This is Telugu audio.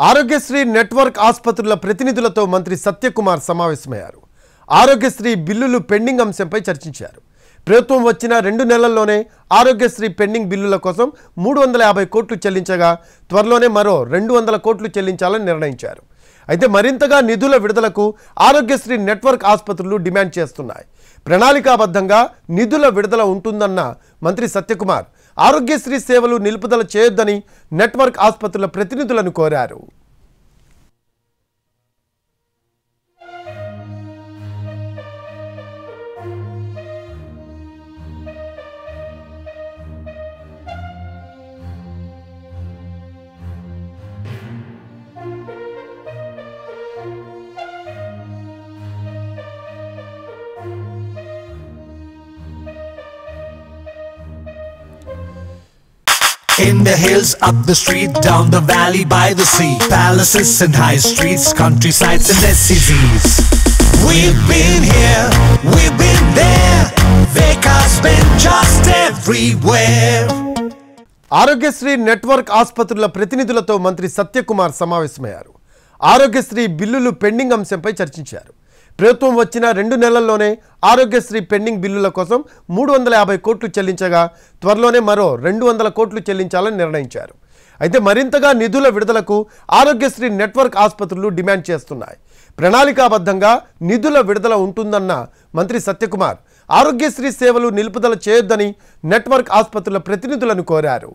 ఆరోగ్యశ్రీ నెట్వర్క్ ఆసుపత్రుల ప్రతినిధులతో మంత్రి సత్యకుమార్ సమావేశమయ్యారు. ఆరోగ్యశ్రీ బిల్లులు పెండింగ్ అంశంపై చర్చించారు. ప్రభుత్వం వచ్చిన 2 నెలల్లోనే ఆరోగ్యశ్రీ పెండింగ్ బిల్లుల కోసం 350 కోట్లు చెల్లించగా త్వరలోనే మరో 200 కోట్లు చెల్లించాలని నిర్ణయించారు. అయితే మరింతగా నిధుల విడుదలకు ఆరోగ్యశ్రీ నెట్వర్క్ ఆసుపత్రులు డిమాండ్ చేస్తున్నాయి. ప్రణాళికాబద్ధంగా నిధుల విడుదల ఉంటుందన్న మంత్రి సత్యకుమార్ ఆరోగ్యశ్రీ సేవలు నిలుపుదల చేయొద్దని నెట్వర్క్ ఆసుపత్రుల ప్రతినిధులను కోరారు. In the hills, up the street, down the valley, by the sea, palaces and high streets, countrysides and SCZs. We've been here, we've been there, Veka's been just everywhere. Aarogyasri network ఆసుపత్రుల ప్రతినిధులతో మంత్రి సత్యకుమార్ సమావేశమయ్యారు. ఆరోగ్యశ్రీ బిల్లులు పెండింగ్ అంశంపై చర్చించారు. ప్రభుత్వం వచ్చిన 2 నెలల్లోనే ఆరోగ్యశ్రీ పెండింగ్ బిల్లుల కోసం 350 కోట్లు చెల్లించగా త్వరలోనే మరో 200 కోట్లు చెల్లించాలని నిర్ణయించారు. అయితే మరింతగా నిధుల విడుదలకు ఆరోగ్యశ్రీ నెట్వర్క్ ఆసుపత్రులు డిమాండ్ చేస్తున్నాయి. ప్రణాళికాబద్ధంగా నిధుల విడుదల ఉంటుందన్న మంత్రి సత్యకుమార్ ఆరోగ్యశ్రీ సేవలు నిలుపుదల చేయొద్దని నెట్వర్క్ ఆసుపత్రుల ప్రతినిధులను కోరారు.